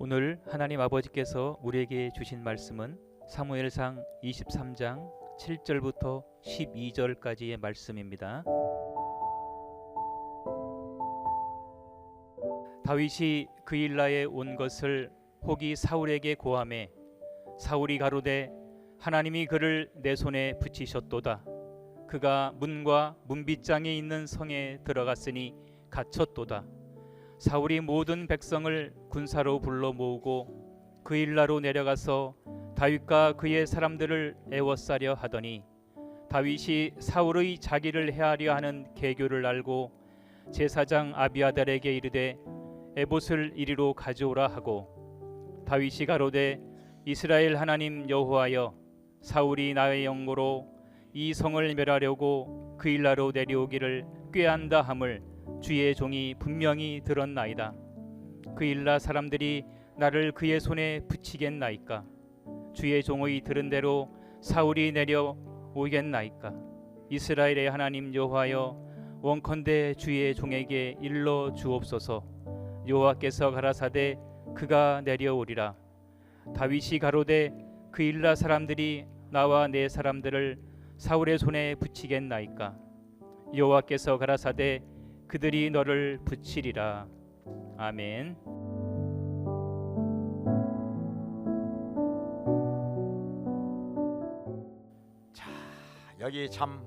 오늘 하나님 아버지께서 우리에게 주신 말씀은 사무엘상 23장 7절부터 12절까지의 말씀입니다. 다윗이 그일라에 온 것을 혹이 사울에게 고하매 사울이 가로되 하나님이 그를 내 손에 붙이셨도다. 그가 문과 문빗장에 있는 성에 들어갔으니 갇혔도다. 사울이 모든 백성을 군사로 불러 모으고 그일라로 내려가서 다윗과 그의 사람들을 애워싸려 하더니 다윗이 사울의 자기를 해하려 하는 계교를 알고 제사장 아비아달에게 이르되 에봇을 이리로 가져오라 하고 다윗이 가로되 이스라엘 하나님 여호와여 사울이 나의 영으로 이 성을 멸하려고 그일라로 내려오기를 꾀한다 함을 주의 종이 분명히 들었나이다. 그일라 사람들이 나를 그의 손에 붙이겠나이까? 주의 종의 들은 대로 사울이 내려오겠나이까? 이스라엘의 하나님 여호와여 원컨대 주의 종에게 일러 주옵소서. 여호와께서 가라사대 그가 내려오리라. 다윗이 가로되 그일라 사람들이 나와 내 사람들을 사울의 손에 붙이겠나이까? 여호와께서 가라사대 그들이 너를 붙이리라. 아멘. 자, 여기 참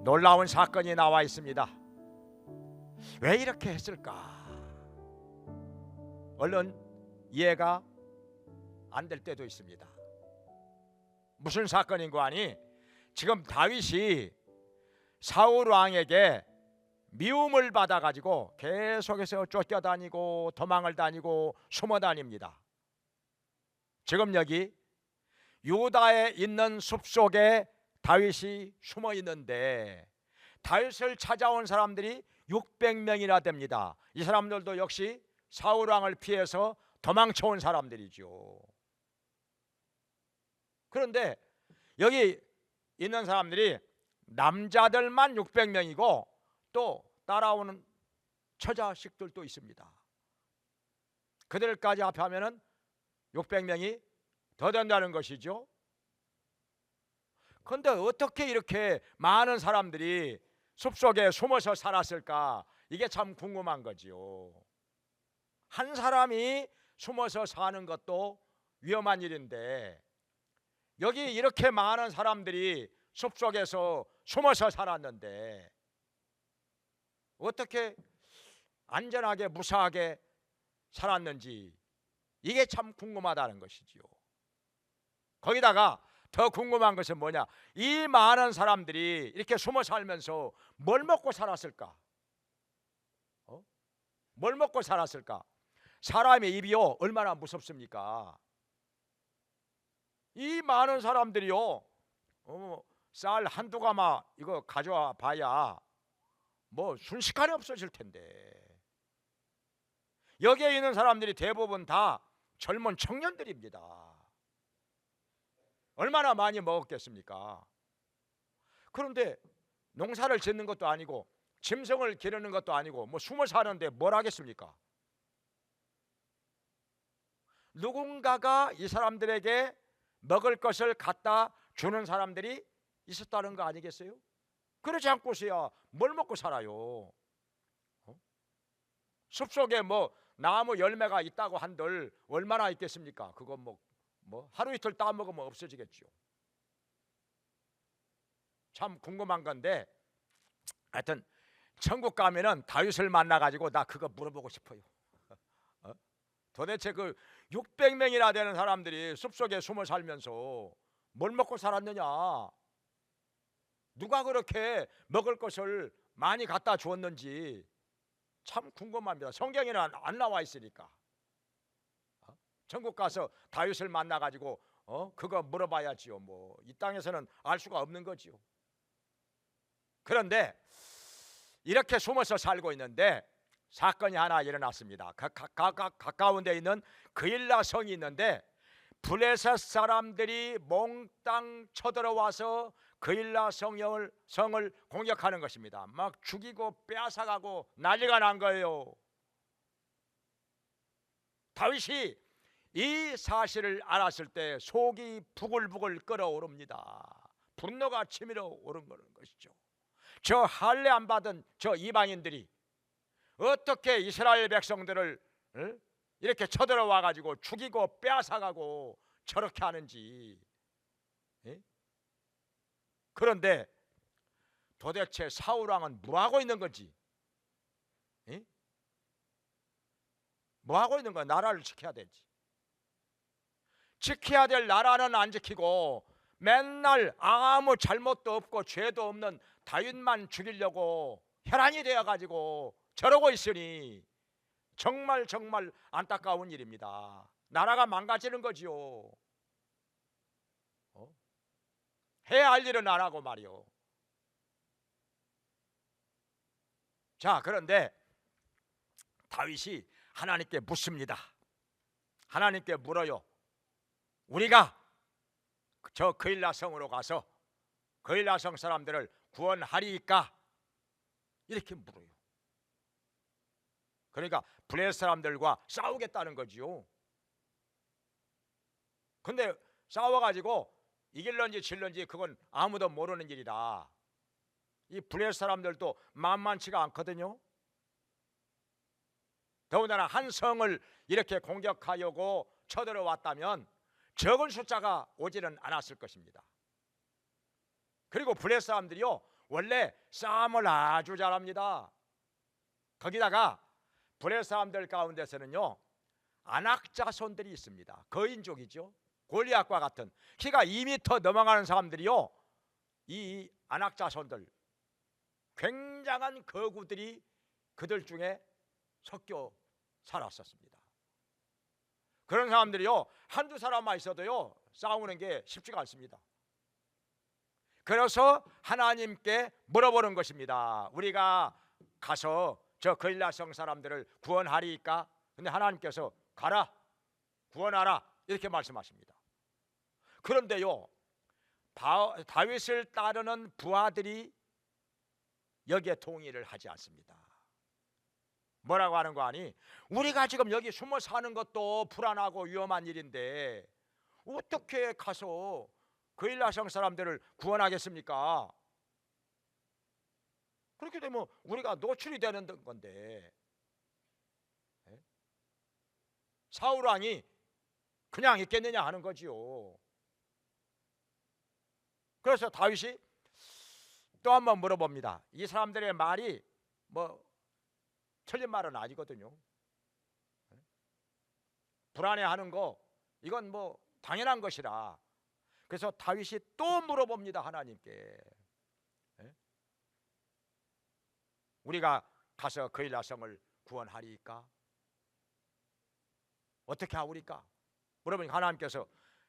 놀라운 사건이 나와 있습니다. 왜 이렇게 했을까? 얼른 이해가 안 될 때도 있습니다. 무슨 사건인고 하니 지금 다윗이 사울 왕에게 미움을 받아가지고 계속해서 쫓겨다니고 도망을 다니고 숨어 다닙니다. 지금 여기 유다에 있는 숲속에 다윗이 숨어 있는데 다윗을 찾아온 사람들이 600명이나 됩니다. 이 사람들도 역시 사울 왕을 피해서 도망쳐온 사람들이죠. 그런데 여기 있는 사람들이 남자들만 600명이고 또 따라오는 처자식들도 있습니다. 그들까지 합하면은 600명이 더 된다는 것이죠. 그런데 어떻게 이렇게 많은 사람들이 숲속에 숨어서 살았을까? 이게 참 궁금한 거지요. 한 사람이 숨어서 사는 것도 위험한 일인데 여기 이렇게 많은 사람들이 숲속에서 숨어서 살았는데 어떻게 안전하게 무사하게 살았는지 이게 참 궁금하다는 것이지요. 거기다가 더 궁금한 것은 뭐냐? 이 많은 사람들이 이렇게 숨어 살면서 뭘 먹고 살았을까? 뭘 먹고 살았을까? 사람의 입이요 얼마나 무섭습니까? 이 많은 사람들이요 쌀 한두 가마 이거 가져와 봐야 뭐 순식간에 없어질 텐데 여기에 있는 사람들이 대부분 다 젊은 청년들입니다. 얼마나 많이 먹었겠습니까? 그런데 농사를 짓는 것도 아니고 짐승을 기르는 것도 아니고 뭐 숨어 사는데 뭘 하겠습니까? 누군가가 이 사람들에게 먹을 것을 갖다 주는 사람들이 있었다는 거 아니겠어요? 그렇지 않고서야 뭘 먹고 살아요? 숲속에 뭐 나무 열매가 있다고 한들 얼마나 있겠습니까? 그거 뭐 하루 이틀 따먹으면 없어지겠죠. 참 궁금한 건데 하여튼 천국 가면은 다윗을 만나가지고 나 그거 물어보고 싶어요. 도대체 그 600명이나 되는 사람들이 숲속에 숨어 살면서 뭘 먹고 살았느냐? 누가 그렇게 먹을 것을 많이 갖다 주었는지 참 궁금합니다. 성경에는 안 나와 있으니까. 천국 가서 다윗을 만나가지고 그거 물어봐야지요. 뭐 이 땅에서는 알 수가 없는 거지요. 그런데 이렇게 숨어서 살고 있는데 사건이 하나 일어났습니다. 가까운 데 있는 그일라 성이 있는데 블레셋 사람들이 몽땅 쳐들어와서 그일라 성을 공격하는 것입니다. 막 죽이고 빼앗아가고 난리가 난 거예요. 다윗이 이 사실을 알았을 때 속이 부글부글 끓어오릅니다. 분노가 치밀어 오른 것이죠. 저 할례 안 받은 저 이방인들이 어떻게 이스라엘 백성들을 이렇게 쳐들어와 가지고 죽이고 빼앗아가고 저렇게 하는지. 그런데 도대체 사울 왕은 뭐 하고 있는 건지, 뭐 하고 있는 거야? 나라를 지켜야 되지. 지켜야 될 나라는 안 지키고 맨날 아무 잘못도 없고 죄도 없는 다윗만 죽이려고 혈안이 되어 가지고 저러고 있으니 정말 안타까운 일입니다. 나라가 망가지는 거지요. 해야 할 일은 안 하고 말이요. 자, 그런데 다윗이 하나님께 묻습니다. 하나님께 물어요. 우리가 저 그일라 성으로 가서 그일라 성 사람들을 구원하리이까? 이렇게 물어요. 그러니까 블레셋 사람들과 싸우겠다는 거지요. 근데 싸워가지고 이길런지 질런지 그건 아무도 모르는 일이다. 이 블레셋 사람들도 만만치가 않거든요. 더군다나 한 성을 이렇게 공격하려고 쳐들어왔다면 적은 숫자가 오지는 않았을 것입니다. 그리고 블레셋 사람들이요, 원래 싸움을 아주 잘합니다. 거기다가 블레셋 사람들 가운데서는요, 아낙 자손들이 있습니다. 거인족이죠. 골리앗과 같은 키가 2m 넘어가는 사람들이요, 이 아낙 자손들, 굉장한 거구들이 그들 중에 섞여 살았었습니다. 그런 사람들이요, 한두 사람만 있어도요 싸우는 게 쉽지가 않습니다. 그래서 하나님께 물어보는 것입니다. 우리가 가서 저 그일라 성 사람들을 구원하리이까? 근데 하나님께서 가라, 구원하라, 이렇게 말씀하십니다. 그런데요, 다윗을 따르는 부하들이 여기에 동의를 하지 않습니다. 뭐라고 하는 거 아니? 우리가 지금 여기 숨어 사는 것도 불안하고 위험한 일인데 어떻게 가서 그일라 성 사람들을 구원하겠습니까? 그렇게 되면 우리가 노출이 되는 건데, 사울 왕이 그냥 있겠느냐 하는 거지요. 그래서 다윗이 또 한번 물어봅니다. 이 사람들의 말이 뭐 틀린 말은 아니거든요. 불안해하는 거 이건 뭐 당연한 것이라. 그래서 다윗이 또 물어봅니다. 하나님께. 우리가 가서 그일라 성을 구원하리이까? 어떻게 하오리까? 물어보니까 하나님께서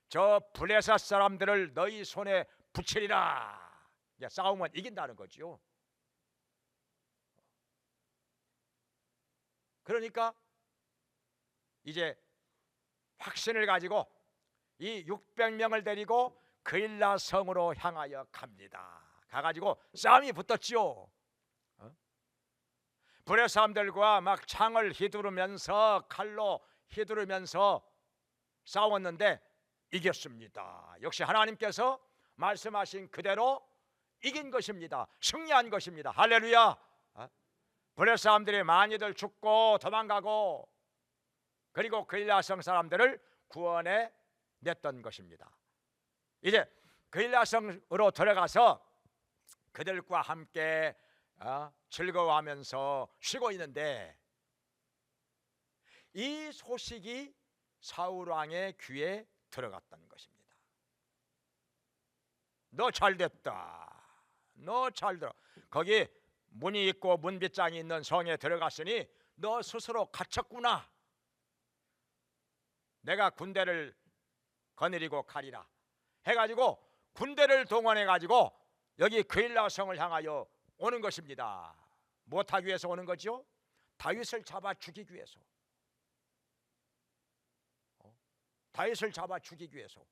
저 블레셋 사람들을 너희 손에 붙이리라. 싸우면 이긴다는 거지요. 그러니까 이제 확신을 가지고 이 600명을 데리고 그일라 성으로 향하여 갑니다. 가가지고 싸움이 붙었지요. 블레셋 사람들과 막 창을 휘두르면서 칼로 휘두르면서 싸웠는데 이겼습니다. 역시 하나님께서 말씀하신 그대로 이긴 것입니다. 승리한 것입니다. 할렐루야. 블레셋 사람들이 많이들 죽고 도망가고 그리고 그일라 성 사람들을 구원해 냈던 것입니다. 이제 그일라 성으로 들어가서 그들과 함께 즐거워하면서 쉬고 있는데 이 소식이 사울 왕의 귀에 들어갔던 것입니다. 너 잘됐다. 너 잘 들어. 거기 문이 있고 문빗장이 있는 성에 들어갔으니 너 스스로 갇혔구나. 내가 군대를 거느리고 가리라 해가지고 군대를 동원해가지고 여기 그일라 성을 향하여 오는 것입니다. 못하기 위해서 오는 거죠? 다윗을 잡아 죽이기 위해서. 다윗을 잡아 죽이기 위해서.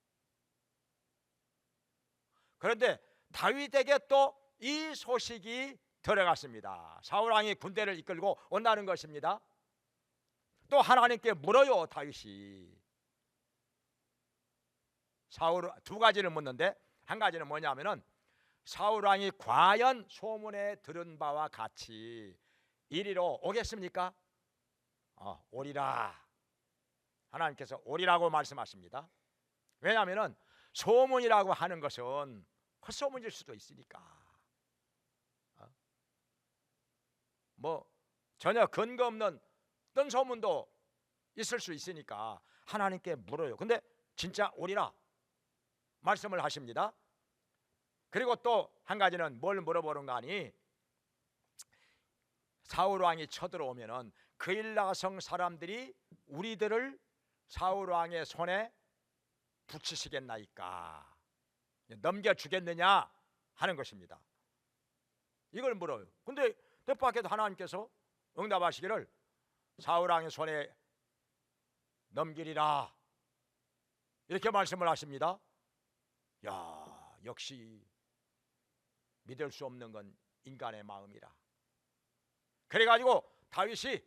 그런데 다윗에게 또 이 소식이 들어갔습니다. 사울 왕이 군대를 이끌고 온다는 것입니다. 또 하나님께 물어요. 다윗이 사울 두 가지를 묻는데, 한 가지는 뭐냐면은 사울 왕이 과연 소문에 들은 바와 같이 이리로 오겠습니까? 오리라. 하나님께서 오리라고 말씀하십니다. 왜냐하면은 소문이라고 하는 것은 헛소문일 수도 있으니까. 뭐 전혀 근거 없는 뜬 소문도 있을 수 있으니까 하나님께 물어요. 근데 진짜 오리라 말씀을 하십니다. 그리고 또 한 가지는 뭘 물어보는가 하니, 사울 왕이 쳐들어오면은 그일라성 사람들이 우리들을 사울 왕의 손에 붙이시겠나이까, 넘겨주겠느냐 하는 것입니다. 이걸 물어요. 근데 뜻밖에도 하나님께서 응답하시기를 사울 왕의 손에 넘기리라 이렇게 말씀을 하십니다. 야, 역시 믿을 수 없는 건 인간의 마음이라. 그래가지고 다윗이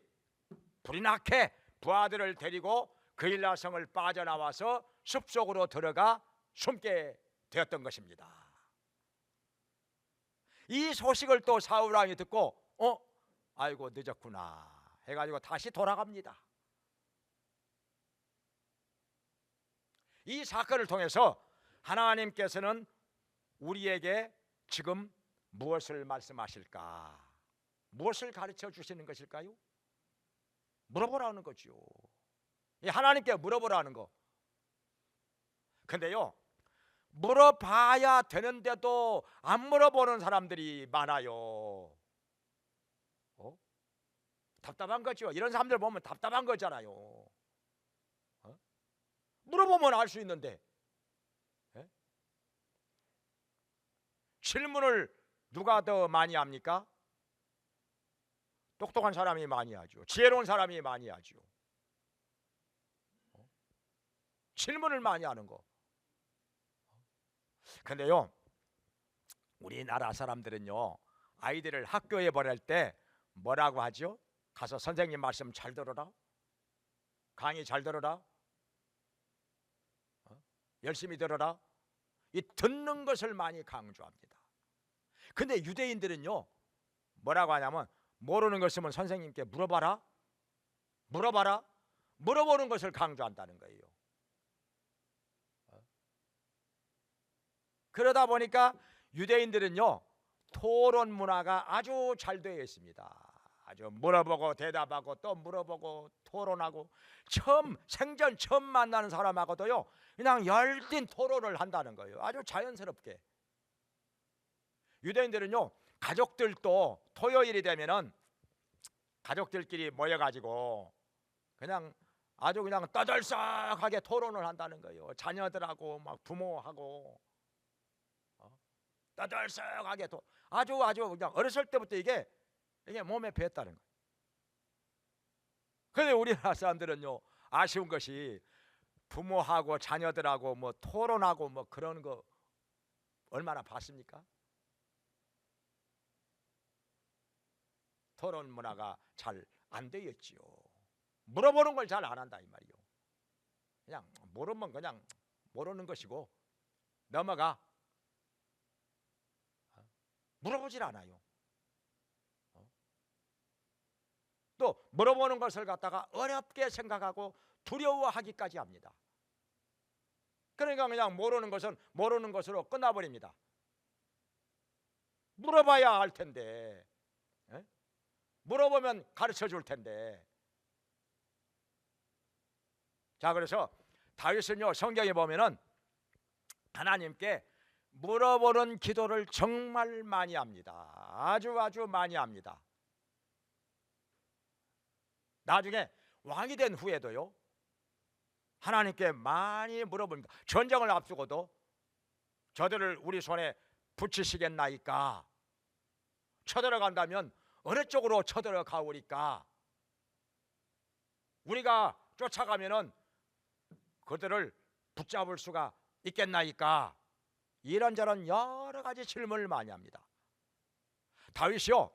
불이 나게 부하들을 데리고 그일라성을 빠져나와서 숲속으로 들어가 숨게 되었던 것입니다. 이 소식을 또 사울 왕이 듣고 아이고 늦었구나 해가지고 다시 돌아갑니다. 이 사건을 통해서 하나님께서는 우리에게 지금 무엇을 말씀하실까? 무엇을 가르쳐 주시는 것일까요? 물어보라는 거죠. 하나님께 물어보라는 거. 근데요, 물어봐야 되는데도 안 물어보는 사람들이 많아요. 답답한 거죠. 이런 사람들 보면 답답한 거잖아요. 물어보면 알 수 있는데. 질문을 누가 더 많이 합니까? 똑똑한 사람이 많이 하죠. 지혜로운 사람이 많이 하죠. 질문을 많이 하는 거. 근데요, 우리나라 사람들은요, 아이들을 학교에 보낼 때 뭐라고 하죠? 가서 선생님 말씀 잘 들어라, 강의 잘 들어라, 열심히 들어라. 이 듣는 것을 많이 강조합니다. 근데 유대인들은요, 뭐라고 하냐면 모르는 거 있으면 선생님께 물어봐라, 물어봐라, 물어보는 것을 강조한다는 거예요. 그러다 보니까 유대인들은요, 토론 문화가 아주 잘 되어 있습니다. 아주 물어보고 대답하고 또 물어보고 토론하고, 생전 처음 만나는 사람하고도요 그냥 열띤 토론을 한다는 거예요. 아주 자연스럽게. 유대인들은요, 가족들도 토요일이 되면은 가족들끼리 모여가지고 그냥 아주 그냥 떠들썩하게 토론을 한다는 거예요. 자녀들하고 막 부모하고 떠들썩하게 아주 그냥 어렸을 때부터 이게 몸에 배었다는 거예요. 그런데 우리나라 사람들은요, 아쉬운 것이 부모하고 자녀들하고 뭐 토론하고 뭐 그런 거 얼마나 봤습니까? 토론 문화가 잘 안 되어 있지요. 물어보는 걸 잘 안 한다 이 말이요. 그냥 모르면 그냥 모르는 것이고 넘어가. 물어보질 않아요. 또 물어보는 것을 갖다가 어렵게 생각하고 두려워하기까지 합니다. 그러니까 그냥 모르는 것은 모르는 것으로 끝나버립니다. 물어봐야 알 텐데, 물어보면 가르쳐 줄 텐데. 자, 그래서 다윗은요, 성경에 보면은 하나님께 물어보는 기도를 정말 많이 합니다. 아주 많이 합니다. 나중에 왕이 된 후에도요, 하나님께 많이 물어봅니다. 전쟁을 앞두고도 저들을 우리 손에 붙이시겠나이까? 쳐들어간다면 어느 쪽으로 쳐들어가오리까? 우리가 쫓아가면은 그들을 붙잡을 수가 있겠나이까? 이런저런 여러 가지 질문을 많이 합니다. 다윗이요,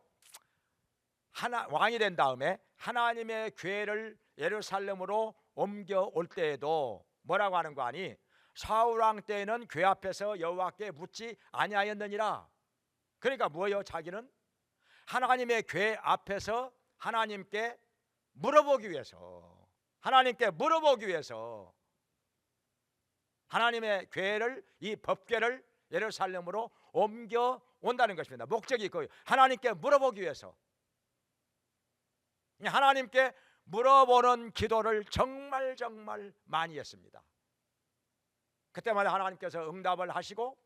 왕이 된 다음에 하나님의 교회를 예루살렘으로 옮겨올 때에도 뭐라고 하는 거 아니? 사울 왕 때에는 교회 앞에서 여호와께 묻지 아니하였느니라. 그러니까 뭐예요? 자기는 하나님의 교회 앞에서 하나님께 물어보기 위해서, 하나님의 교회를, 이 법궤를 예루살렘으로 옮겨 온다는 것입니다. 목적이 거예요. 하나님께 물어보기 위해서. 하나님께 물어보는 기도를 정말 많이 했습니다. 그때마다 하나님께서 응답을 하시고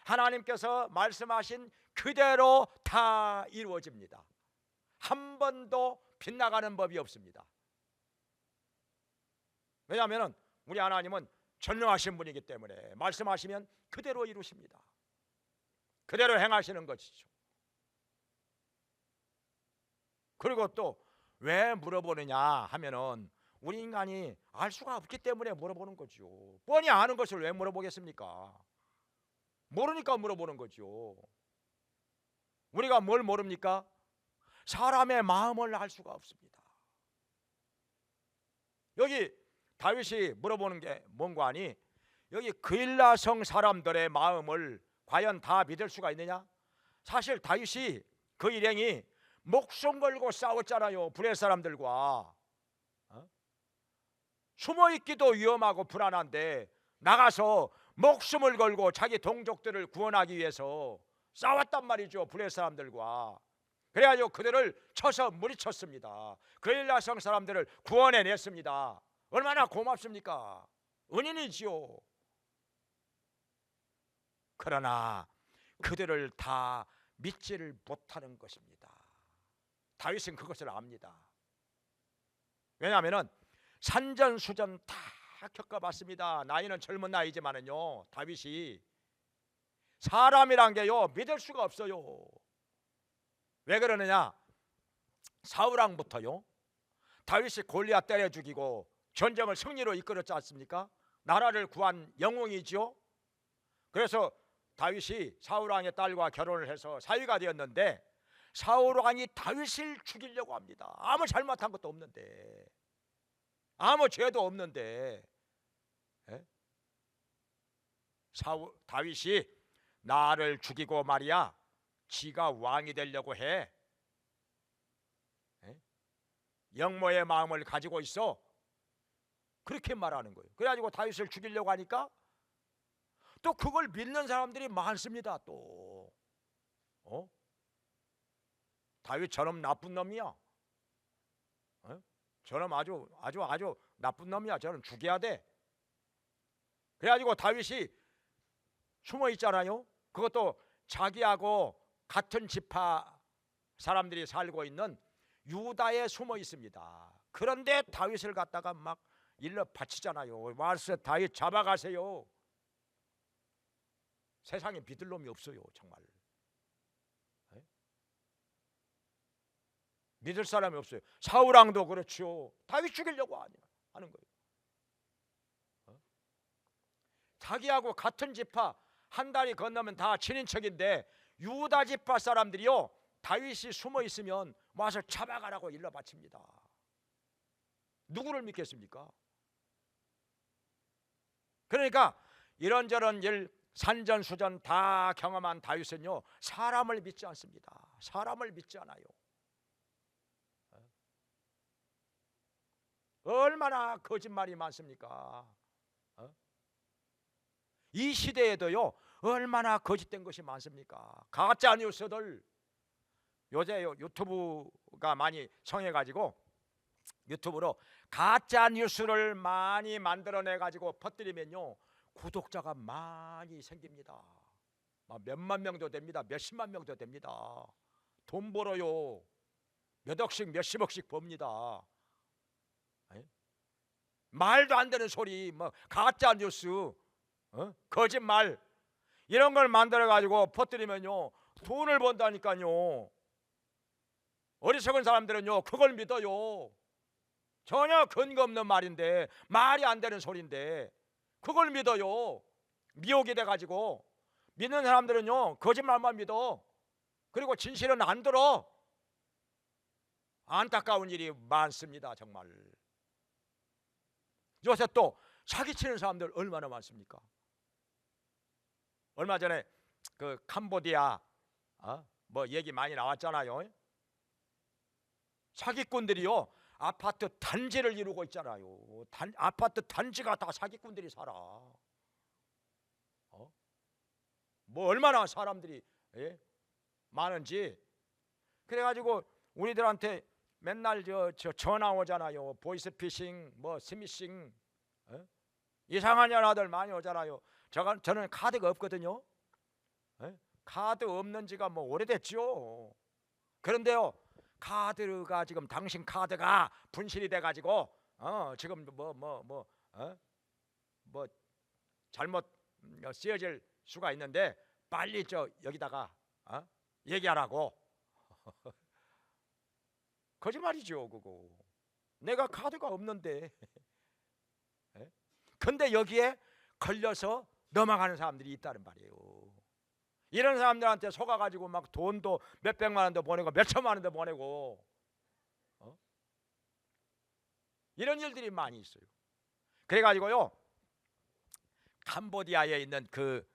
하나님께서 말씀하신 그대로 다 이루어집니다. 한 번도 빗나가는 법이 없습니다. 왜냐하면 우리 하나님은 전능하신 분이기 때문에 말씀하시면 그대로 이루십니다. 그대로 행하시는 것이죠. 그리고 또 왜 물어보느냐 하면은 우리 인간이 알 수가 없기 때문에 물어보는 거죠. 뻔히 아는 것을 왜 물어보겠습니까? 모르니까 물어보는 거죠. 우리가 뭘 모릅니까? 사람의 마음을 알 수가 없습니다. 여기 다윗이 물어보는 게 뭔가 하니, 여기 그일라성 사람들의 마음을 과연 다 믿을 수가 있느냐? 사실 다윗이 그 일행이 목숨 걸고 싸웠잖아요. 블레 사람들과. 숨어있기도 위험하고 불안한데 나가서 목숨을 걸고 자기 동족들을 구원하기 위해서 싸웠단 말이죠. 블레 사람들과. 그래가지고 그들을 쳐서 무리쳤습니다. 그일라성 사람들을 구원해냈습니다. 얼마나 고맙습니까? 은인이지요. 그러나 그들을 다 믿지를 못하는 것입니다. 다윗은 그것을 압니다. 왜냐하면 산전수전 다 겪어봤습니다. 나이는 젊은 나이지만은요, 다윗이 사람이란 게요 믿을 수가 없어요. 왜 그러느냐? 사울왕부터요 다윗이 골리앗 때려 죽이고 전쟁을 승리로 이끌었지 않습니까? 나라를 구한 영웅이지요. 그래서 다윗이 사울왕의 딸과 결혼을 해서 사위가 되었는데 사울왕이 다윗을 죽이려고 합니다. 아무 잘못한 것도 없는데, 아무 죄도 없는데, 다윗이 나를 죽이고 말이야 지가 왕이 되려고 해. 영모의 마음을 가지고 있어. 그렇게 말하는 거예요. 그래가지고 다윗을 죽이려고 하니까 또 그걸 믿는 사람들이 많습니다. 또 다윗 저놈 나쁜 놈이야. 저놈 아주 나쁜 놈이야. 저놈 죽여야 돼. 그래가지고 다윗이 숨어 있잖아요. 그것도 자기하고 같은 지파 사람들이 살고 있는 유다에 숨어 있습니다. 그런데 다윗을 갖다가 막 일러 바치잖아요. 와서 다윗 잡아가세요. 세상에 믿을 놈이 없어요. 정말 믿을 사람이 없어요. 사울왕도 그렇죠. 다윗 죽이려고 하는 거예요. 자기하고 같은 지파 한 다리 건너면 다 친인척인데 유다 지파 사람들이요 다윗이 숨어 있으면 와서 잡아가라고 일러 바칩니다. 누구를 믿겠습니까? 그러니까 이런저런 일 산전수전 다 경험한 다윗은요 사람을 믿지 않습니다. 사람을 믿지 않아요. 얼마나 거짓말이 많습니까? 이 시대에도요 얼마나 거짓된 것이 많습니까? 가짜 뉴스들. 요새 유튜브가 많이 성해가지고 유튜브로 가짜 뉴스를 많이 만들어내 가지고 퍼뜨리면요 구독자가 많이 생깁니다. 몇만 명도 됩니다. 몇십만 명도 됩니다. 돈 벌어요. 몇 억씩 몇십억씩 법니다. 말도 안 되는 소리, 가짜 뉴스, 거짓말 이런 걸 만들어 가지고 퍼뜨리면요 돈을 번다니까요. 어리석은 사람들은요 그걸 믿어요. 전혀 근거 없는 말인데, 말이 안 되는 소리인데 그걸 믿어요. 미혹이 돼 가지고 믿는 사람들은요 거짓말만 믿어. 그리고 진실은 안 들어. 안타까운 일이 많습니다. 정말 요새 또 사기치는 사람들 얼마나 많습니까? 얼마 전에 그 캄보디아 뭐 얘기 많이 나왔잖아요. 사기꾼들이요 아파트 단지를 이루고 있잖아요. 아파트 단지가 다 사기꾼들이 살아. 뭐 얼마나 사람들이 많은지. 그래가지고 우리들한테 맨날 저 전화 오잖아요. 보이스피싱, 뭐 스미싱, 이상한 전화들 많이 오잖아요. 저는 카드가 없거든요. 카드 없는 지가 뭐 오래됐죠. 그런데요, 카드가 지금 당신 카드가 분실이 돼가지고 지금 뭐 잘못 쓰여질 수가 있는데 빨리 여기다가 얘기하라고. 거짓말이죠 그거. 내가 카드가 없는데. 근데 여기에 걸려서 넘어가는 사람들이 있다는 말이에요. 이런 사람들한테 속아가지고 막 돈도 몇백만 원도 보내고 몇천만 원도 보내고 이런 일들이 많이 있어요. 그래가지고요 캄보디아에 있는 그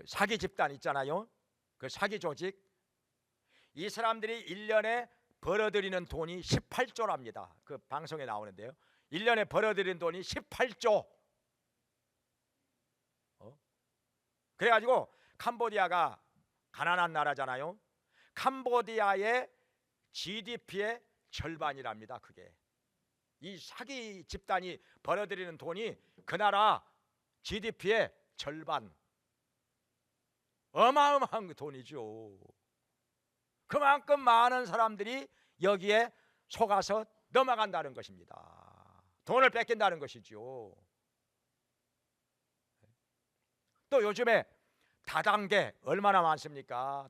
사기 집단 있잖아요. 그 사기 조직, 이 사람들이 1년에 벌어들이는 돈이 18조랍니다. 그 방송에 나오는데요. 1년에 벌어들이는 돈이 18조. 그래가지고 캄보디아가 가난한 나라잖아요. 캄보디아의 GDP의 절반이랍니다. 그게 이 사기 집단이 벌어들이는 돈이 그 나라 GDP의 절반. 어마어마한 돈이죠. 그만큼 많은 사람들이 여기에 속아서 넘어간다는 것입니다. 돈을 뺏긴다는 것이죠. 또 요즘에 다단계 얼마나 많습니까?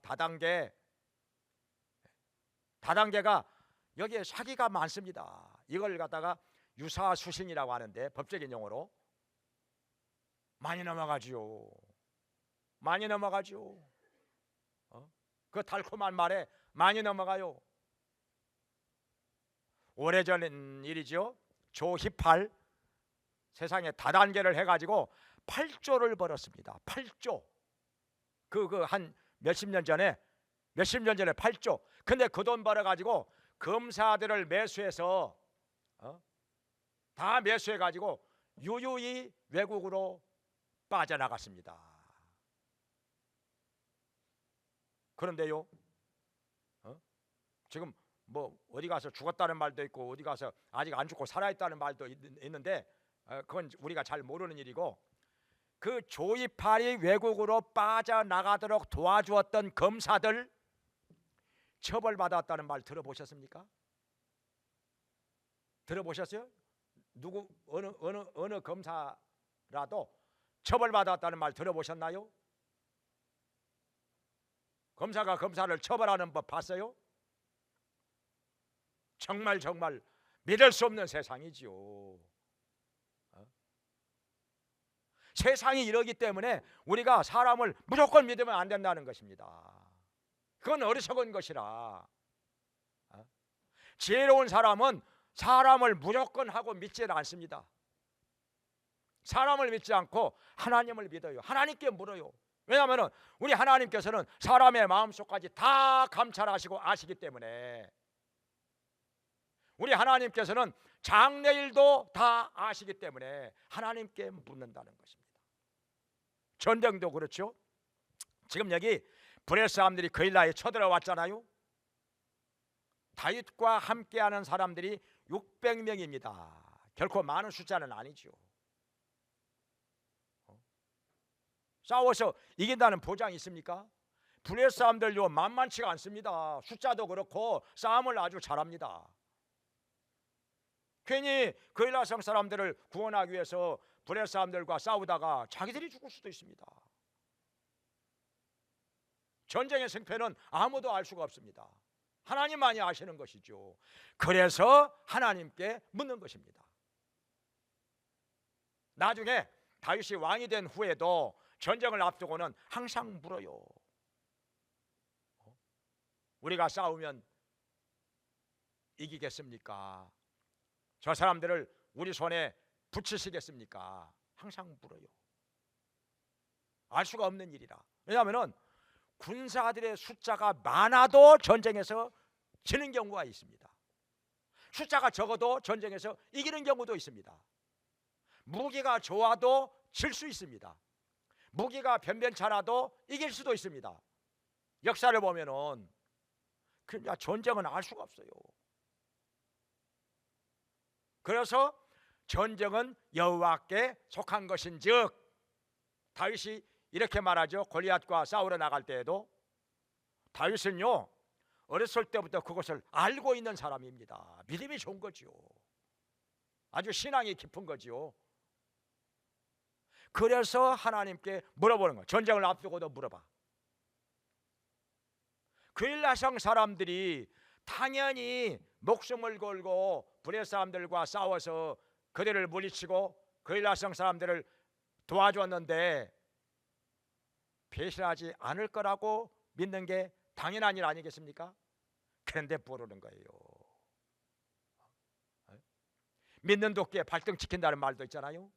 다단계가 여기에 사기가 많습니다. 이걸 갖다가 유사수신이라고 하는데 법적인 용어로 많이 넘어가죠. 많이 넘어가죠. 그 달콤한 말에 많이 넘어가요. 오래전 일이죠. 조희팔 세상에 다단계를 해가지고 8조를 벌었습니다. 8조. 한 몇십 년 전에 8조. 근데 그 돈 벌어가지고 검사들을 매수해서 다 매수해가지고 유유히 외국으로 빠져나갔습니다. 그런데요, 지금 뭐 어디 가서 죽었다는 말도 있고 어디 가서 아직 안 죽고 살아있다는 말도 있는데 그건 우리가 잘 모르는 일이고, 그 조이팔이 외국으로 빠져나가도록 도와주었던 검사들 처벌받았다는 말 들어보셨습니까? 들어보셨어요? 누구 어느 검사라도 처벌받았다는 말 들어보셨나요? 검사가 검사를 처벌하는 법 봤어요? 정말 믿을 수 없는 세상이지요. 세상이 이러기 때문에 우리가 사람을 무조건 믿으면 안 된다는 것입니다. 그건 어리석은 것이라. 지혜로운 사람은 사람을 무조건 하고 믿지 않습니다. 사람을 믿지 않고 하나님을 믿어요. 하나님께 물어요. 왜냐하면 우리 하나님께서는 사람의 마음속까지 다 감찰하시고 아시기 때문에, 우리 하나님께서는 장래일도 다 아시기 때문에 하나님께 묻는다는 것입니다. 전쟁도 그렇죠. 지금 여기 브레 사람들이 그일라에 쳐들어왔잖아요. 다윗과 함께하는 사람들이 600명입니다. 결코 많은 숫자는 아니죠. 싸워서 이긴다는 보장이 있습니까? 브레 사람들요 만만치가 않습니다. 숫자도 그렇고 싸움을 아주 잘합니다. 괜히 그일라 성 사람들을 구원하기 위해서 브레 사람들과 싸우다가 자기들이 죽을 수도 있습니다. 전쟁의 승패는 아무도 알 수가 없습니다. 하나님만이 아시는 것이죠. 그래서 하나님께 묻는 것입니다. 나중에 다윗이 왕이 된 후에도 전쟁을 앞두고는 항상 물어요. 우리가 싸우면 이기겠습니까? 저 사람들을 우리 손에 붙이시겠습니까? 항상 물어요. 알 수가 없는 일이라. 왜냐하면 군사들의 숫자가 많아도 전쟁에서 지는 경우가 있습니다. 숫자가 적어도 전쟁에서 이기는 경우도 있습니다. 무기가 좋아도 질 수 있습니다. 무기가 변변찮아도 이길 수도 있습니다. 역사를 보면은 그냥 전쟁은 알 수가 없어요. 그래서 전쟁은 여호와께 속한 것인즉, 다윗이 이렇게 말하죠. 골리앗과 싸우러 나갈 때에도 다윗은요, 어렸을 때부터 그것을 알고 있는 사람입니다. 믿음이 좋은 거지요. 아주 신앙이 깊은 거지요. 그래서 하나님께 물어보는 거예요. 전쟁을 앞두고도 물어봐. 그일라성 사람들이 당연히 목숨을 걸고 블레 사람들과 싸워서 그들을 물리치고 그일라성 사람들을 도와줬는데 배신하지 않을 거라고 믿는 게 당연한 일 아니겠습니까? 그런데 모르는 거예요. 믿는 도끼에 발등 찍힌다는 말도 있잖아요.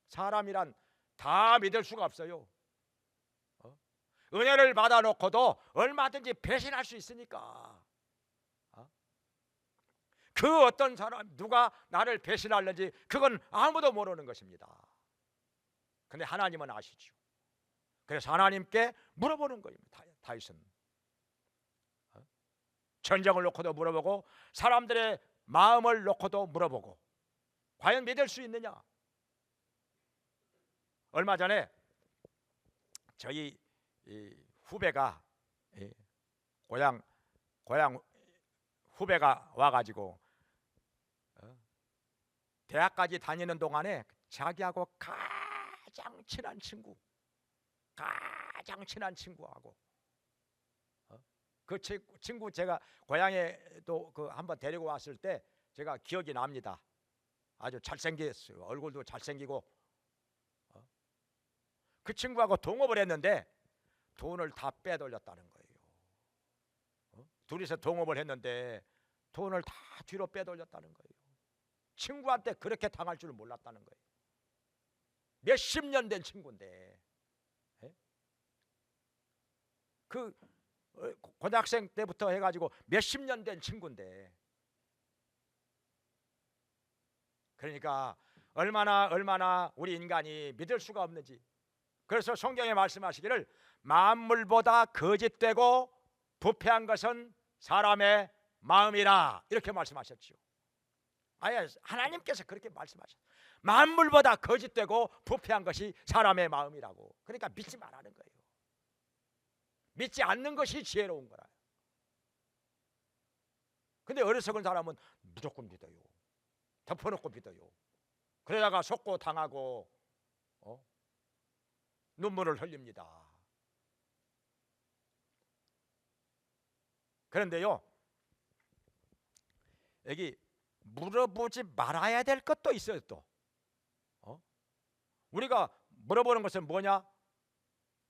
사람이란 다 믿을 수가 없어요. 은혜를 받아놓고도 얼마든지 배신할 수 있으니까. 그 어떤 사람, 누가 나를 배신하는지 그건 아무도 모르는 것입니다. 근데 하나님은 아시죠. 그래서 하나님께 물어보는 거예요. 다윗은 전쟁을 놓고도 물어보고 사람들의 마음을 놓고도 물어보고 과연 믿을 수 있느냐. 얼마 전에 저희 후배가 고향 후배가 와가지고 대학까지 다니는 동안에 자기하고 가장 친한 친구하고 그 친구 제가 고향에도 그 한번 데리고 왔을 때 제가 기억이 납니다. 아주 잘생겼어요. 얼굴도 잘생기고. 그 친구하고 동업을 했는데 돈을 다 빼돌렸다는 거예요. 둘이서 동업을 했는데 돈을 다 뒤로 빼돌렸다는 거예요. 친구한테 그렇게 당할 줄 몰랐다는 거예요. 몇십 년 된 친구인데, 그 고등학생 때부터 해가지고 몇십 년 된 친구인데, 그러니까 얼마나 우리 인간이 믿을 수가 없는지. 그래서 성경에 말씀하시기를 만물보다 거짓되고 부패한 것은 사람의 마음이라, 이렇게 말씀하셨죠. 아예 하나님께서 그렇게 말씀하셨어요. 만물보다 거짓되고 부패한 것이 사람의 마음이라고. 그러니까 믿지 말라는 거예요. 믿지 않는 것이 지혜로운 거라. 근데 어리석은 사람은 무조건 믿어요. 덮어놓고 믿어요. 그러다가 속고 당하고 눈물을 흘립니다. 그런데요, 여기 물어보지 말아야 될 것도 있어요. 또 우리가 물어보는 것은 뭐냐?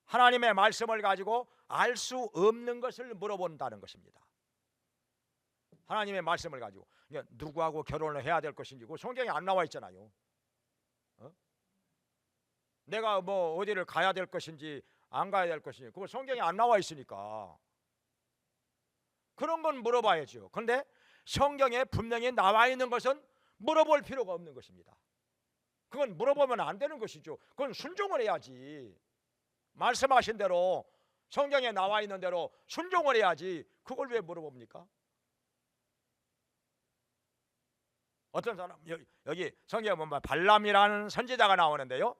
하나님의 말씀을 가지고 알 수 없는 것을 물어본다는 것입니다. 하나님의 말씀을 가지고 누구하고 결혼을 해야 될 것인지 그 성경에 안 나와 있잖아요. 내가 뭐 어디를 가야 될 것인지 안 가야 될 것인지 그거 성경에 안 나와 있으니까 그런 건 물어봐야죠. 그런데 성경에 분명히 나와 있는 것은 물어볼 필요가 없는 것입니다. 그건 물어보면 안 되는 것이죠. 그건 순종을 해야지. 말씀하신 대로 성경에 나와 있는 대로 순종을 해야지. 그걸 왜 물어봅니까? 어떤 사람, 여기 성경에 보면 발람이라는 선지자가 나오는데요,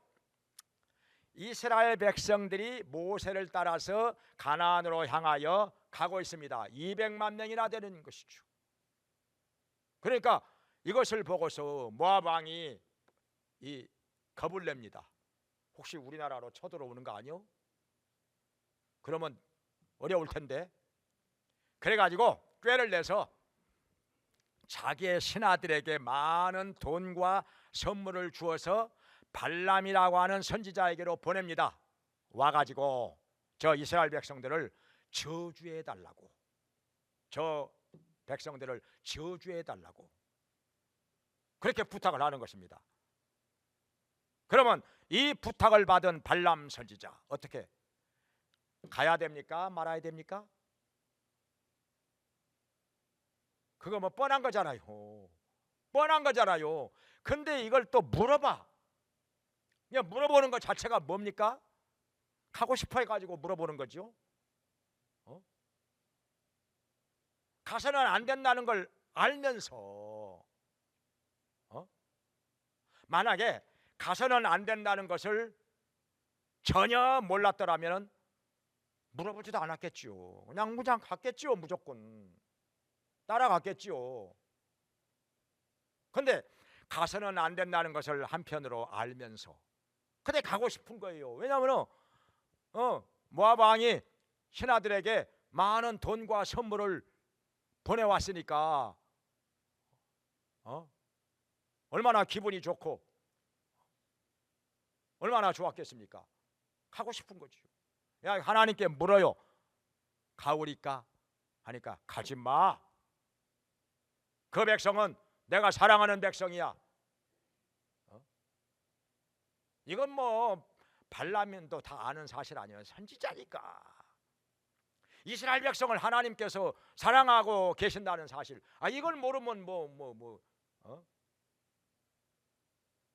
이스라엘 백성들이 모세를 따라서 가나안으로 향하여 가고 있습니다. 200만 명이나 되는 것이죠. 그러니까 이것을 보고서 모압 왕이 겁을 냅니다. 혹시 우리나라로 쳐들어오는 거 아니요? 그러면 어려울 텐데. 그래가지고 꾀를 내서 자기의 신하들에게 많은 돈과 선물을 주어서 발람이라고 하는 선지자에게로 보냅니다. 와가지고 저 이스라엘 백성들을 저주해 달라고, 저 백성들을 저주해 달라고 그렇게 부탁을 하는 것입니다. 그러면 이 부탁을 받은 발람 선지자 어떻게 가야 됩니까? 말아야 됩니까? 그거 뭐 뻔한 거잖아요. 뻔한 거잖아요. 근데 이걸 또 물어봐. 그냥 물어보는 것 자체가 뭡니까? 가고 싶어 해가지고 물어보는 거죠. 가서는 안 된다는 걸 알면서 만약에 가서는 안 된다는 것을 전혀 몰랐더라면 물어보지도 않았겠지요. 그냥 갔겠지요. 무조건 따라갔겠지요. 근데 가서는 안 된다는 것을 한편으로 알면서 근데 가고 싶은 거예요. 왜냐하면 모압 왕이 신하들에게 많은 돈과 선물을 보내왔으니까 얼마나 기분이 좋고 얼마나 좋았겠습니까? 가고 싶은 거지요. 야, 하나님께 물어요. 가오리까? 하니까 가지 마. 그 백성은 내가 사랑하는 백성이야. 이건 뭐 발람도 다 아는 사실 아니에요. 선지자니까. 이스라엘 백성을 하나님께서 사랑하고 계신다는 사실. 이걸 모르면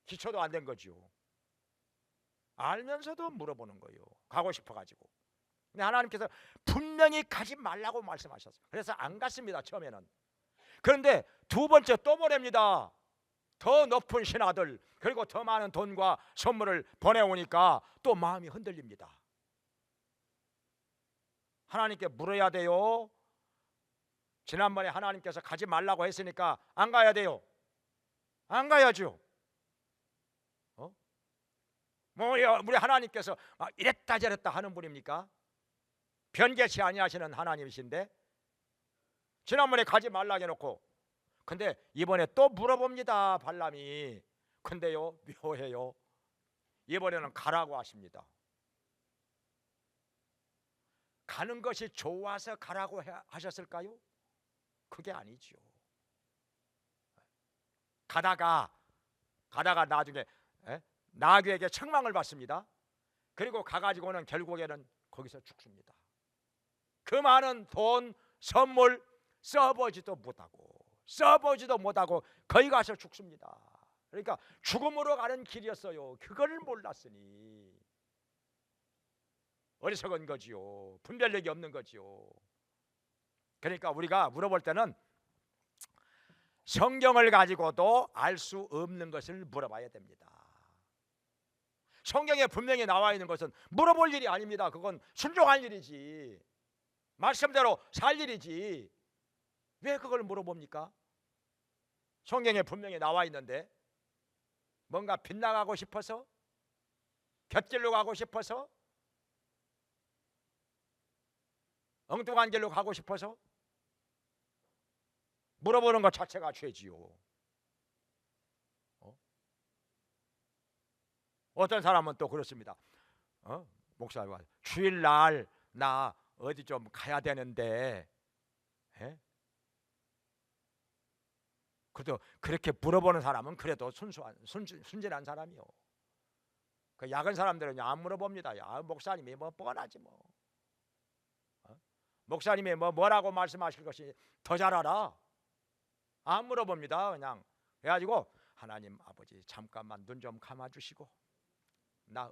기초도 안 된 거죠. 알면서도 물어보는 거예요. 가고 싶어가지고. 근데 하나님께서 분명히 가지 말라고 말씀하셨어요. 그래서 안 갔습니다. 처음에는. 그런데 두 번째 또 보냅니다. 더 높은 신하들 그리고 더 많은 돈과 선물을 보내오니까 또 마음이 흔들립니다. 하나님께 물어야 돼요. 지난번에 하나님께서 가지 말라고 했으니까 안 가야 돼요. 안 가야죠. 우리 하나님께서 이랬다 저랬다 하는 분입니까? 변개치 아니하시는 하나님이신데 지난번에 가지 말라고 해놓고 근데 이번에 또 물어봅니다. 발람이. 근데요 묘해요. 이번에는 가라고 하십니다. 가는 것이 좋아서 가라고 하셨을까요? 그게 아니죠. 가다가 나중에 나귀에게 책망을 받습니다. 그리고 가가지고는 결국에는 거기서 죽습니다. 그 많은 돈, 선물 써보지도 못하고 거기 가서 죽습니다. 그러니까 죽음으로 가는 길이었어요. 그걸 몰랐으니 어리석은 거지요. 분별력이 없는 거지요. 그러니까 우리가 물어볼 때는 성경을 가지고도 알 수 없는 것을 물어봐야 됩니다. 성경에 분명히 나와 있는 것은 물어볼 일이 아닙니다. 그건 순종할 일이지. 말씀대로 살 일이지. 왜 그걸 물어봅니까? 성경에 분명히 나와 있는데 뭔가 빗나가고 싶어서? 곁길로 가고 싶어서? 엉뚱한 길로 가고 싶어서? 물어보는 것 자체가 죄지요. 어떤 사람은 또 그렇습니다. 목사님 주일날 나 어디 좀 가야 되는데 그래도 그렇게 물어보는 사람은 그래도 순진한 사람이요. 그 야근 사람들은 안 물어봅니다. 야, 목사님이 뭐 뻔하지 뭐. 목사님이 뭐라고 말씀하실 것이 더 잘 알아. 안 물어봅니다. 그냥 그래가지고 하나님 아버지 잠깐만 눈 좀 감아주시고 나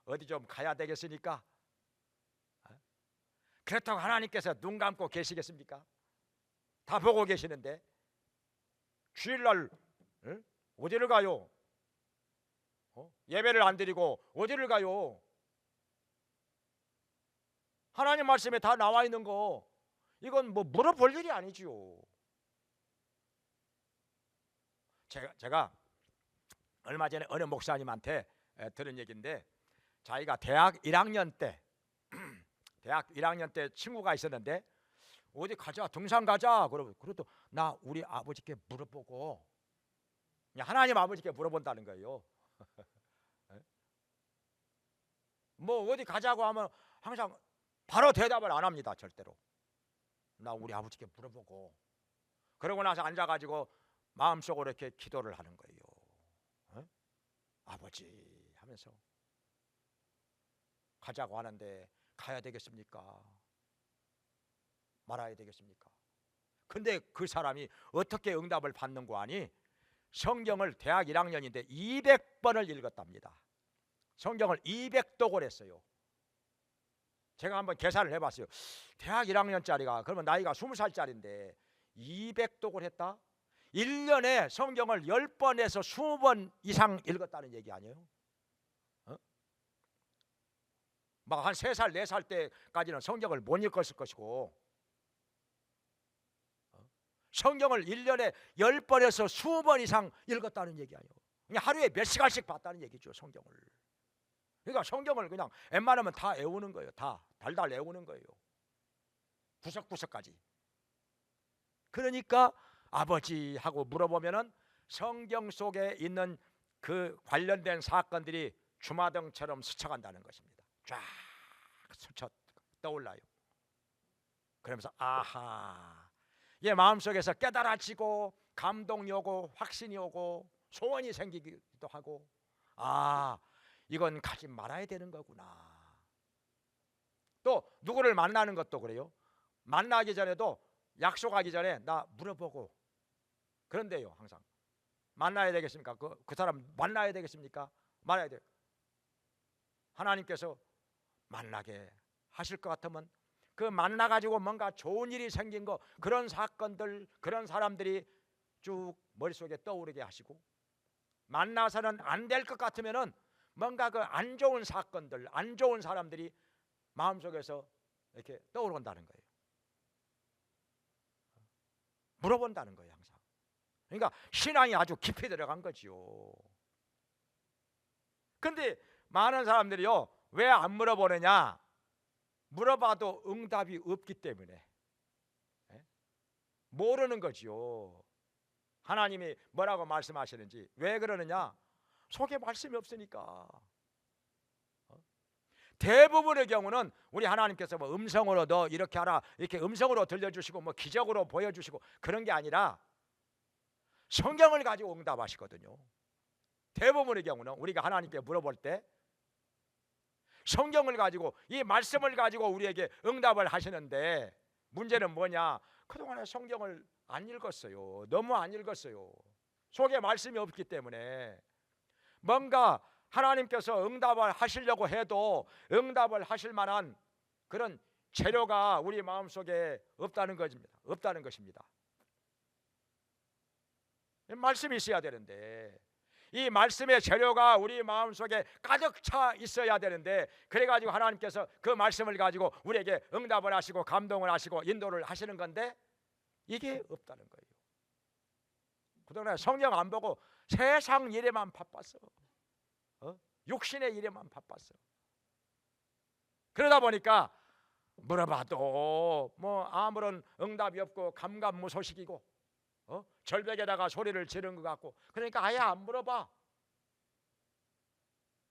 어디 좀 가야 되겠으니까. 그렇다고 하나님께서 눈 감고 계시겠습니까? 다 보고 계시는데 주일날 어디를 가요? 예배를 안 드리고 어디를 가요? 하나님 말씀에 다 나와 있는 거 이건 뭐 물어볼 일이 아니지요. 제가 얼마 전에 어느 목사님한테 들은 얘기인데 자기가 대학 1학년 때 친구가 있었는데 어디 가자 등산 가자 그래도 나 우리 아버지께 물어보고 하나님 아버지께 물어본다는 거예요. 뭐 어디 가자고 하면 항상 바로 대답을 안 합니다. 절대로. 나 우리 아버지께 물어보고, 그러고 나서 앉아가지고 마음속으로 이렇게 기도를 하는 거예요. 어? 아버지 하면서 가자고 하는데 가야 되겠습니까? 말아야 되겠습니까? 근데 그 사람이 어떻게 응답을 받는 거 아니? 성경을 대학 1학년인데 200번을 읽었답니다. 성경을 200독을 했어요. 제가 한번 계산을 해봤어요. 대학 1학년짜리가 그러면 나이가 20살짜리인데 200독을 했다? 1년에 성경을 10번에서 20번 이상 읽었다는 얘기 아니에요? 막 한 3살, 4살 때까지는 성경을 못 읽었을 것이고, 성경을 1년에 10번에서 20번 이상 읽었다는 얘기 아니에요. 그냥 하루에 몇 시간씩 봤다는 얘기죠, 성경을. 그러니까 성경을 그냥 웬만하면 다 외우는 거예요. 다 달달 외우는 거예요. 구석구석까지. 그러니까 아버지 하고 물어보면은 성경 속에 있는 그 관련된 사건들이 주마등처럼 스쳐간다는 것입니다. 쫙 스쳐 떠올라요. 그러면서 아하, 얘 마음속에서 깨달아지고 감동이 오고 확신이 오고 소원이 생기기도 하고, 아, 이건 가지 말아야 되는 거구나. 또 누구를 만나는 것도 그래요. 만나기 전에도 약속하기 전에 나 물어보고 그런데요. 항상 만나야 되겠습니까? 그 사람 만나야 되겠습니까? 말아야 돼요. 하나님께서 만나게 하실 것 같으면 그 만나가지고 뭔가 좋은 일이 생긴 거, 그런 사건들, 그런 사람들이 쭉 머릿속에 떠오르게 하시고, 만나서는 안 될 것 같으면은 뭔가 그 안 좋은 사건들, 안 좋은 사람들이 마음속에서 이렇게 떠오른다는 거예요. 물어본다는 거예요, 항상. 그러니까 신앙이 아주 깊이 들어간 거지요. 근데 많은 사람들이요, 왜 안 물어보느냐? 물어봐도 응답이 없기 때문에 모르는 거지요. 하나님이 뭐라고 말씀하시는지. 왜 그러느냐? 속에 말씀이 없으니까. 대부분의 경우는 우리 하나님께서 뭐 음성으로 너 이렇게 하라, 이렇게 음성으로 들려주시고 뭐 기적으로 보여주시고 그런 게 아니라 성경을 가지고 응답하시거든요. 대부분의 경우는 우리가 하나님께 물어볼 때 성경을 가지고, 이 말씀을 가지고 우리에게 응답을 하시는데, 문제는 뭐냐? 그동안에 성경을 안 읽었어요. 너무 안 읽었어요. 속에 말씀이 없기 때문에 뭔가 하나님께서 응답을 하시려고 해도 응답을 하실 만한 그런 재료가 우리 마음속에 없다는 것입니다. 말씀이 있어야 되는데, 이 말씀의 재료가 우리 마음속에 가득 차 있어야 되는데, 그래가지고 하나님께서 그 말씀을 가지고 우리에게 응답을 하시고 감동을 하시고 인도를 하시는 건데 이게 없다는 거예요. 그동안에 성경 안 보고 세상 일에만 바빴어. 육신의 일에만 바빴어. 그러다 보니까 물어봐도 뭐 아무런 응답이 없고 감감무소식이고, 절벽에다가 소리를 지르는 것 같고, 그러니까 아예 안 물어봐.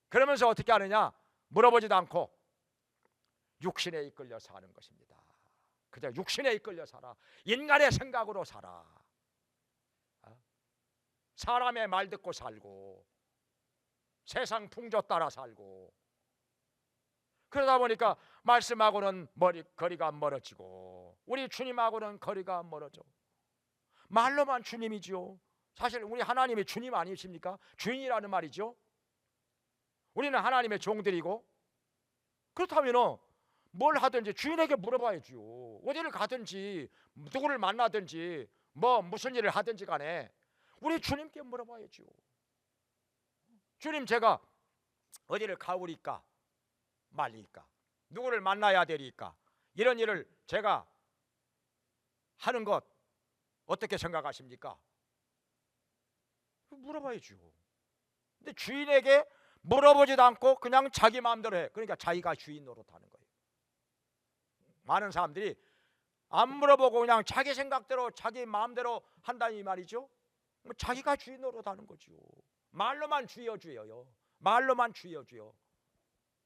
그러면서 어떻게 하느냐? 물어보지도 않고 육신에 이끌려 사는 것입니다. 그저 육신에 이끌려 살아. 인간의 생각으로 살아. 사람의 말 듣고 살고 세상 풍조 따라 살고, 그러다 보니까 말씀하고는 거리가 멀어지고 우리 주님하고는 거리가 멀어져. 말로만 주님이지요. 사실 우리 하나님이 주님 아니십니까? 주인이라는 말이죠. 우리는 하나님의 종들이고, 그렇다면 뭘 하든지 주인에게 물어봐야지요. 어디를 가든지 누구를 만나든지 무슨 일을 하든지 간에 우리 주님께 물어봐야지요. 주님, 제가 어디를 가오리까 말리까, 누구를 만나야 되리까, 이런 일을 제가 하는 것 어떻게 생각하십니까? 물어봐야죠. 근데 주인에게 물어보지도 않고 그냥 자기 마음대로 해. 그러니까 자기가 주인 노릇하는 거예요. 많은 사람들이 안 물어보고 그냥 자기 생각대로 자기 마음대로 한다는 이 말이죠. 자기가 주인 노릇하는 거죠. 말로만 주여. 말로만 주여.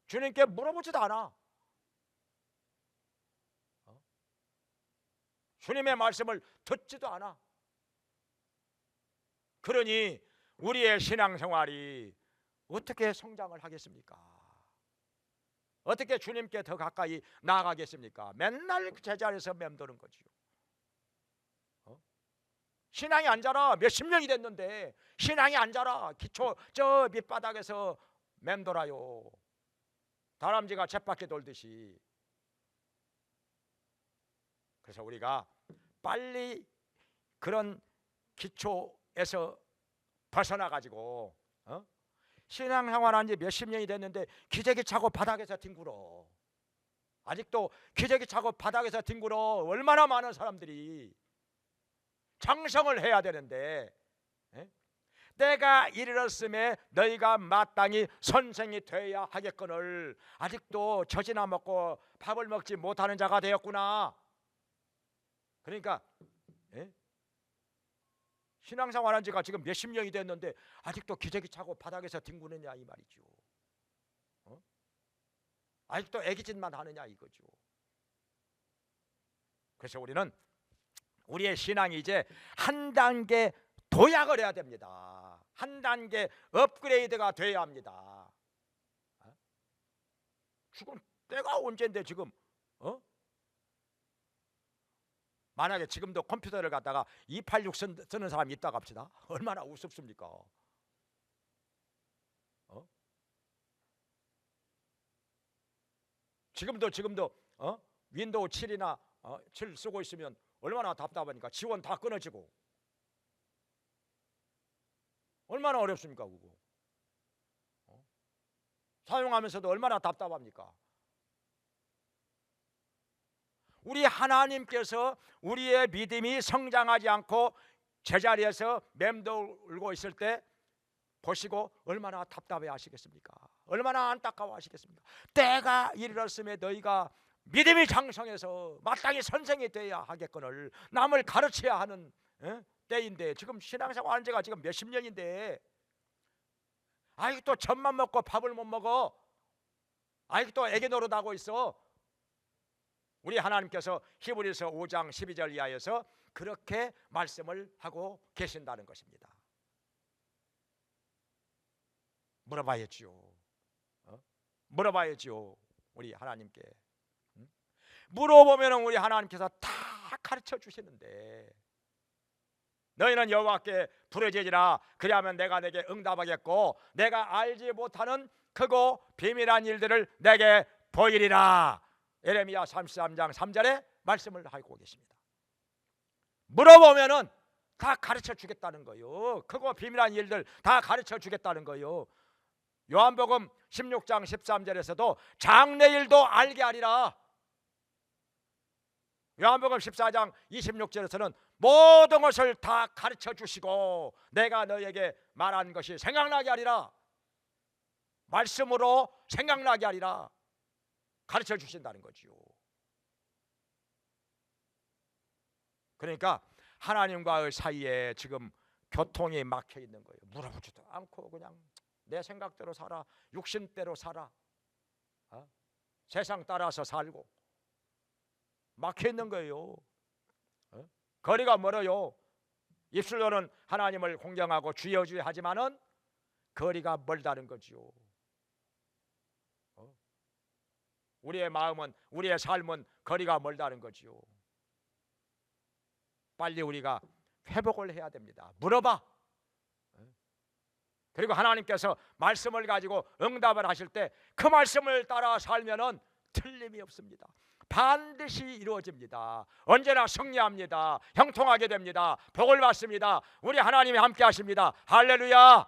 주님께 물어보지도 않아. 주님의 말씀을 듣지도 않아. 그러니 우리의 신앙생활이 어떻게 성장을 하겠습니까? 어떻게 주님께 더 가까이 나아가겠습니까? 맨날 제자리에서 맴도는 거지요. 신앙이 안 자라. 몇십 년이 됐는데 신앙이 안 자라. 기초 저 밑바닥에서 맴돌아요. 다람쥐가 쳇바퀴 돌듯이. 그래서 우리가 빨리 그런 기초에서 벗어나 가지고 신앙생활한 지 몇십 년이 됐는데 기저귀 차고 바닥에서 뒹굴어. 아직도 기저귀 차고 바닥에서 뒹굴어. 얼마나 많은 사람들이. 장성을 해야 되는데 때가 이르렀음에 너희가 마땅히 선생이 되어야 하겠거늘 아직도 젖이나 먹고 밥을 먹지 못하는 자가 되었구나. 그러니까 신앙생활한 지가 지금 몇십 년이 됐는데 아직도 기저귀 차고 바닥에서 뒹구느냐 이 말이죠. 아직도 애기짓만 하느냐 이거죠. 그래서 우리는 우리의 신앙이 이제 한 단계 도약을 해야 됩니다. 한 단계 업그레이드가 돼야 합니다. 지금 때가 언젠데 지금 만약에 지금도 컴퓨터를 갖다가 286 쓰는 사람이 있다고 합시다. 얼마나 우습습니까? 지금도 윈도우 7이나 7 쓰고 있으면 얼마나 답답하니까. 지원 다 끊어지고 얼마나 어렵습니까 그거. 사용하면서도 얼마나 답답합니까. 우리 하나님께서 우리의 믿음이 성장하지 않고 제자리에서 맴돌고 있을 때 보시고 얼마나 답답해 하시겠습니까? 얼마나 안타까워 하시겠습니까? 때가 이르렀음에 너희가 믿음이 장성해서 마땅히 선생이 되어야 하겠거늘 남을 가르쳐야 하는 때인데 지금 신앙생활 한 지가 지금 몇십 년인데 아직도 젖만 먹고 밥을 못 먹어. 아직도 애기 노릇하고 있어. 우리 하나님께서 히브리서 5장 12절 이하에서 그렇게 말씀을 하고 계신다는 것입니다. 물어봐야지요. 물어봐야지요. 우리 하나님께. 물어보면 우리 하나님께서 다 가르쳐 주시는데 너희는 여호와께 부르짖으라. 그리하면 내가 내게 응답하겠고 내가 알지 못하는 크고 비밀한 일들을 내게 보이리라. 예레미야 33장 3절에 말씀을 하고 계십니다. 물어보면은 다 가르쳐 주겠다는 거예요. 크고 비밀한 일들 다 가르쳐 주겠다는 거예요. 요한복음 16장 13절에서도 장래일도 알게 하리라. 요한복음 14장 26절에서는 모든 것을 다 가르쳐 주시고 내가 너에게 말한 것이 생각나게 하리라. 말씀으로 생각나게 하리라. 가르쳐 주신다는 거지요. 그러니까 하나님과의 사이에 지금 교통이 막혀 있는 거예요. 물어보지도 않고 그냥 내 생각대로 살아. 육신대로 살아. 세상 따라서 살고 막혀 있는 거예요. 거리가 멀어요. 입술로는 하나님을 공경하고 주여 주여 하지만은 거리가 멀다는 거지요. 우리의 마음은 우리의 삶은 거리가 멀다는 거지요. 빨리 우리가 회복을 해야 됩니다. 물어봐. 그리고 하나님께서 말씀을 가지고 응답을 하실 때 그 말씀을 따라 살면은 틀림이 없습니다. 반드시 이루어집니다. 언제나 승리합니다. 형통하게 됩니다. 복을 받습니다. 우리 하나님이 함께 하십니다. 할렐루야.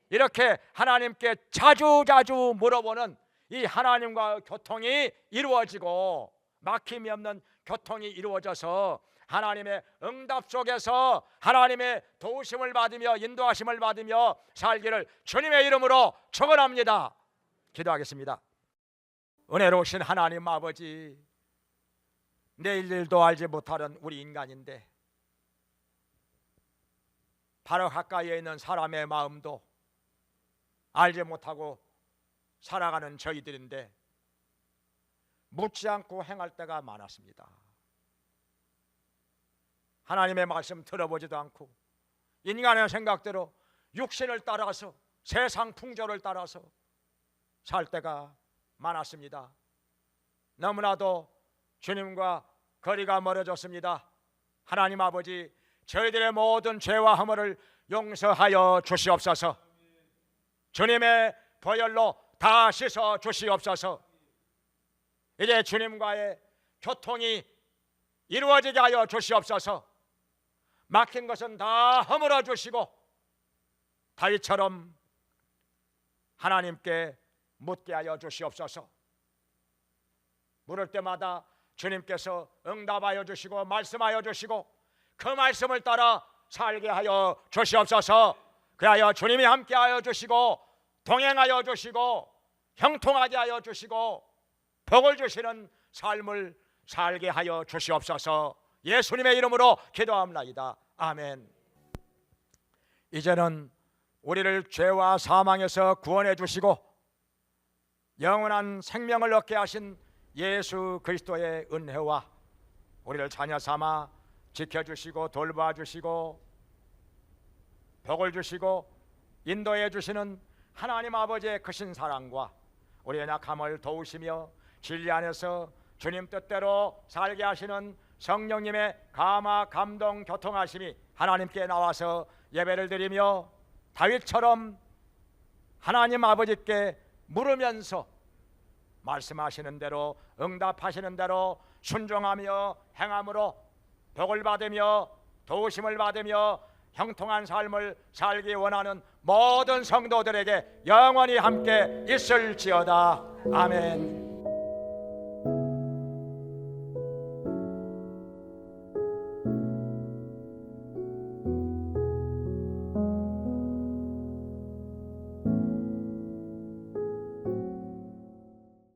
이렇게 하나님께 자주 물어보는 이 하나님과 교통이 이루어지고 막힘이 없는 교통이 이루어져서 하나님의 응답 속에서 하나님의 도우심을 받으며 인도하심을 받으며 살기를 주님의 이름으로 축원합니다. 기도하겠습니다. 은혜로우신 하나님 아버지, 내일 일도 알지 못하는 우리 인간인데 바로 가까이에 있는 사람의 마음도 알지 못하고 살아가는 저희들인데 묻지 않고 행할 때가 많았습니다. 하나님의 말씀 들어보지도 않고 인간의 생각대로 육신을 따라서 세상 풍조를 따라서 살 때가 많았습니다. 너무나도 주님과 거리가 멀어졌습니다. 하나님 아버지, 저희들의 모든 죄와 허물을 용서하여 주시옵소서. 주님의 보혈로 다 씻어 주시옵소서. 이제 주님과의 교통이 이루어지게 하여 주시옵소서. 막힌 것은 다 허물어 주시고 다윗처럼 하나님께 묻게 하여 주시옵소서. 물을 때마다 주님께서 응답하여 주시고 말씀하여 주시고 그 말씀을 따라 살게 하여 주시옵소서. 그리하여 주님이 함께하여 주시고 동행하여 주시고 형통하게 하여 주시고 복을 주시는 삶을 살게 하여 주시옵소서. 예수님의 이름으로 기도합나이다. 아멘. 이제는 우리를 죄와 사망에서 구원해 주시고 영원한 생명을 얻게 하신 예수 그리스도의 은혜와 우리를 자녀 삼아 지켜주시고 돌봐주시고 복을 주시고 인도해 주시는 하나님 아버지의 크신 사랑과 우리의 약함을 도우시며 진리 안에서 주님 뜻대로 살게 하시는 성령님의 감화 감동 교통하심이 하나님께 나와서 예배를 드리며 다윗처럼 하나님 아버지께 물으면서 말씀하시는 대로 응답하시는 대로 순종하며 행함으로 복을 받으며 도우심을 받으며 형통한 삶을 살기 원하는 모든 성도들에게 영원히 함께 있을지어다. 아멘.